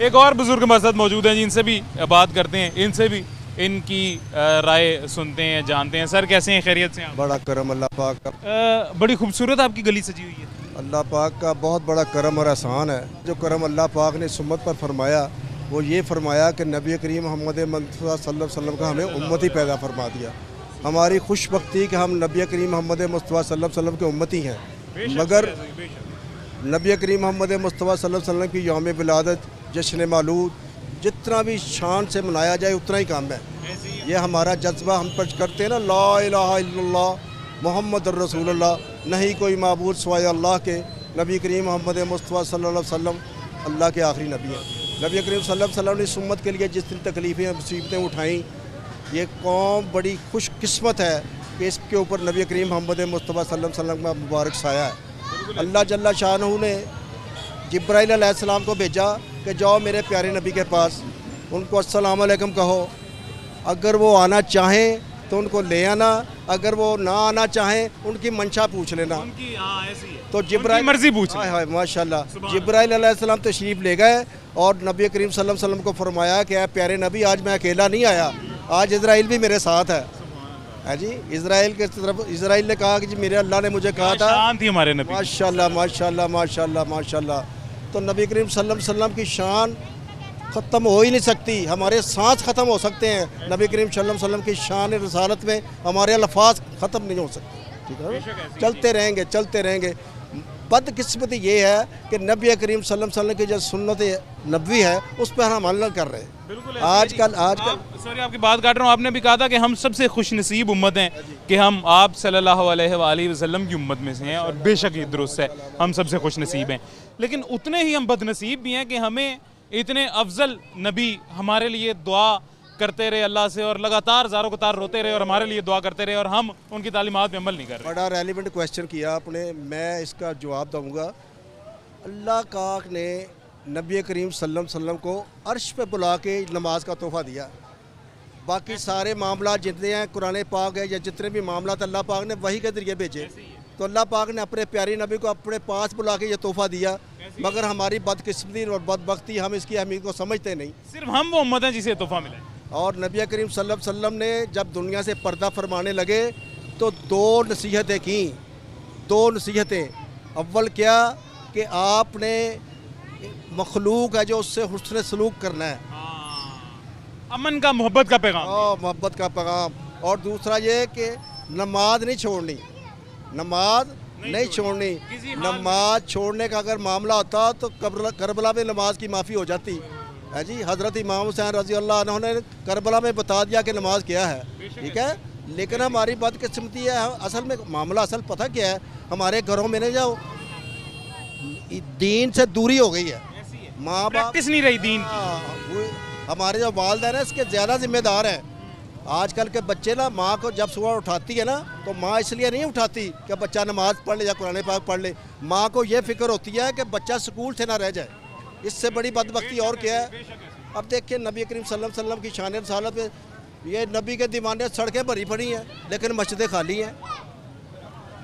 एक और बुजुर्ग हमारे साथ मौजूद हैं जिनसे भी बात करते हैं, इनसे भी इनकी राय सुनते हैं, जानते हैं। सर कैसे हैं, खैरियत से हैं आप? बड़ा करम अल्लाह पाक का। बड़ी खूबसूरत आपकी गली सजी हुई है। अल्लाह पाक का बहुत बड़ा करम और एहसान है। जो करम अल्लाह पाक ने इस उम्मत पर फरमाया वो ये फरमाया कि नबी करीम मोहम्मद मुस्तफ़ा सल्लल्लाहु अलैहि वसल्लम का हमें उम्मती पैदा फरमा दिया। हमारी खुशबख्ती कि हम नबी करीम मोहम्मद मुस्तफ़ा सल्लल्लाहु अलैहि वसल्लम के उम्मती हैं, मगर नबी करीम मोहम्मद मुस्तफ़ा सल्लल्लाहु अलैहि वसल्लम की यौम विलादत जश्न मौलूद जितना भी शान से मनाया जाए उतना ही काम है। ये हमारा जज्बा हम पर करते हैं ना, ला इलाहा इल्लल्लाह मुहम्मद रसूलुल्लाह, नहीं कोई माबूद सिवाय अल्लाह के। नबी करीम मोहम्मद मुस्तफ़ा सल्लल्लाहु अलैहि वसल्लम अल्लाह के आखिरी नबी हैं। नबी करीम सल्लल्लाहु अलैहि वसल्लम ने इस उम्मत के लिए जितनी तकलीफ़ें मुसीबतें उठाईं, ये कौम बड़ी खुशकिस्मत है कि इसके ऊपर नबी करीम मोहम्मद मुस्तफ़ा सल्लल्लाहु अलैहि वसल्लम का मुबारक साया है। अल्लाह जल्ला शानहू ने जिब्राइल अलैहिस्सलाम को भेजा कि जाओ मेरे प्यारे नबी के पास, उनको अस्सलाम वालेकुम कहो। अगर वो आना चाहें तो उनको ले आना, अगर वो ना आना चाहें उनकी मंशा पूछ लेना। तो जिब्राइल मर्जी पूछ हाय माशाल्लाह, जिब्राइल अलैहिस्सलाम तशरीफ़ ले गए और नबी करीम सल्लल्लाहु अलैहि वसल्लम को फरमाया कि प्यारे नबी आज मैं अकेला नहीं आया, आज इज़राइल भी मेरे साथ है जी। इज़राइल के तरफ इज़राइल ने कहा कि जी मेरे अल्लाह ने मुझे कहा था, शान थी हमारे नबी। माशाल्लाह माशाल्लाह माशाल्लाह माशाल्लाह। तो नबी करीम सल्लल्लाहु अलैहि वसल्लम की शान ख़त्म हो ही नहीं सकती। हमारे सांस ख़त्म हो सकते हैं, नबी करीम सल्लल्लाहु अलैहि वसल्लम की शान रसालत में हमारे अल्फाज ख़त्म नहीं हो सकते। ठीक है, चलते रहेंगे चलते रहेंगे। बदकिस्मती ये है कि नबी करीम सल्लल्लाहु अलैहि वसल्लम की जो सुन्नत नबवी है उस पर हम अमल कर रहे हैं। आजकल सॉरी आपकी बात काट रहा हूँ, आपने भी कहा था कि हम सबसे खुशनसीब उम्मत हैं कि हम आप सल्लल्लाहु अलैहि वसल्लम की उम्मत में से हैं, और बेशक ये दुरुस्त है, हम सबसे खुशनसीब हैं। लेकिन उतने ही हम बदनसीब भी हैं कि हमें इतने अफजल नबी हमारे लिए दुआ करते रहे अल्लाह से, और लगातार ज़ारों कतार रोते रहे और हमारे लिए दुआ करते रहे, और हम उनकी तालीमात पे अमल नहीं कर रहे। बड़ा रेलिवेंट क्वेश्चन किया आपने, मैं इसका जवाब दूंगा। अल्लाह पाक ने नबी करीम सल्लल्लाहु अलैहि वसल्लम को अर्श पे बुला के नमाज का तोहफ़ा दिया। बाकी सारे मामला जितने हैं कुरान पाक है या जितने भी मामला अल्लाह पाक ने वही के ज़रिए भेजे। तो अल्लाह पाक ने अपने प्यारे नबी को अपने पास बुला के ये तोहफ़ा दिया, मगर हमारी बदकिस्मती और बदबख्ती हम इसकी अहमियत को समझते नहीं। सिर्फ हम वो उम्मत हैं जिसे तोहफ़ा मिला। और नबी करीम सल्लल्लाहु अलैहि वसल्लम ने जब दुनिया से पर्दा फरमाने लगे तो दो नसीहतें की, दो नसीहतें। अव्वल क्या कि आपने मखलूक है जो उससे हुस्न सलूक करना है, अमन का, मोहब्बत का पैगाम, मोहब्बत का पैगाम। और दूसरा ये कि नमाज नहीं छोड़नी, नमाज नहीं छोड़नी। नमाज छोड़ने का अगर मामला होता तो करबला में नमाज की माफ़ी हो जाती है जी। हज़रत इमाम हुसैन रज़ी अल्लाह अन्हु ने करबला में बता दिया कि नमाज क्या है, ठीक है। लेकिन हमारी बदकिस्मती है, असल में मामला असल पता क्या है, हमारे घरों में नहीं जाओ, दीन से दूरी हो गई है। माँ बाप नहीं रही दीन की। हमारे जो वालिदैन हैं इसके ज़्यादा जिम्मेदार हैं। आजकल के बच्चे ना माँ को जब सुबह उठाती है ना तो माँ इसलिए नहीं उठाती कि बच्चा नमाज पढ़ ले या कुरान पाक पढ़ ले, माँ को ये फिक्र होती है कि बच्चा स्कूल से ना रह जाए। इससे बड़ी बदबख्ती और क्या है। अब देखिए नबी करीम सल्लल्लाहु अलैहि वसल्लम की शान रसालत में ये नबी के दीवाने सड़कें भरी पड़ी हैं लेकिन मस्जिदें खाली हैं,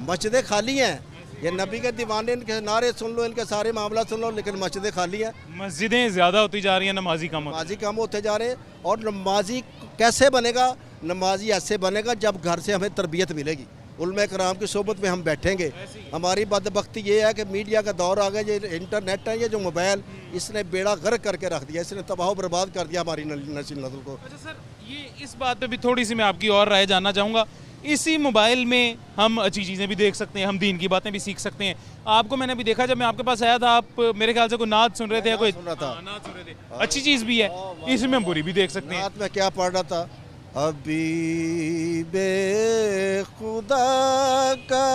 मस्जिदें खाली हैं। ये नबी के दीवाने, इनके नारे सुन लो, इनके सारे मामला सुन लो, लेकिन मस्जिदें खाली हैं। मस्जिदें ज़्यादा होती जा रही हैं, नमाजी कम होते जा रहे हैं। और नमाजी कैसे बनेगा? नमाजी ऐसे बनेगा जब घर से हमें तरबियत मिलेगी, उलमा कराम की सोबत में हम बैठेंगे। हमारी बदबख्ती ये है कि मीडिया का दौर आ गया, ये इंटरनेट है, ये जो मोबाइल, इसने बेड़ा गर्क करके रख दिया, इसने तबाह बर्बाद कर दिया हमारी नस्ल को। अच्छा सर, ये इस बात पे भी थोड़ी सी मैं आपकी और राय जानना चाहूँगा। इसी मोबाइल में हम अच्छी चीज़ें भी देख सकते हैं, हम दीन की बातें भी सीख सकते हैं। आपको मैंने अभी देखा जब मैं आपके पास आया था, आप मेरे ख्याल से कोई नात सुन रहे थे या कोई सुन रहा था, नात सुन रहे थे। अच्छी चीज़ भी है, इसमें हम बुरी भी देख सकते हैं। नात में क्या पढ़ रहा था? अभी बे खुदा का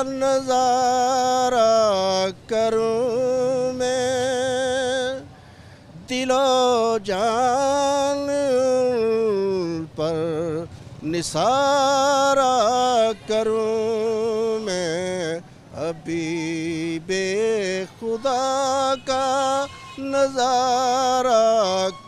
नज़ारा करूँ मैं, दिलो जान पर निसारा करूँ मैं, अभी बे खुदा का नज़ारा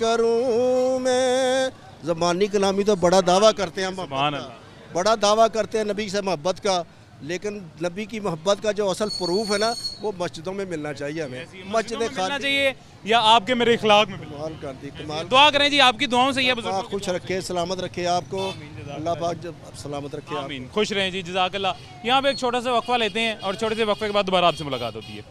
करूँ मैं। ज़बानी कलामी तो बड़ा दावा करते हैं हम, सुभान अल्लाह, बड़ा दावा करते हैं नबी से मोहब्बत का, लेकिन नबी की मोहब्बत का जो असल प्रूफ है ना वो मस्जिदों में मिलना चाहिए हमें। मस्जिदों में मिलना चाहिए या आपके मेरे इखलाक में मिलना कमाल कर दी, कमाल। दुआ करें जी, आपकी दुआओं से ये अल्लाह पाक खुश रखे, सलामत रखे आपको, अल्लाह पाक जब सलामत रखे आप। आमीन, खुश रहें जी, जज़ाकल्लाह। यहाँ पे एक छोटा सा वक्फा लेते हैं और छोटे से वक्फे के बाद दोबारा आपसे मुलाकात होती है।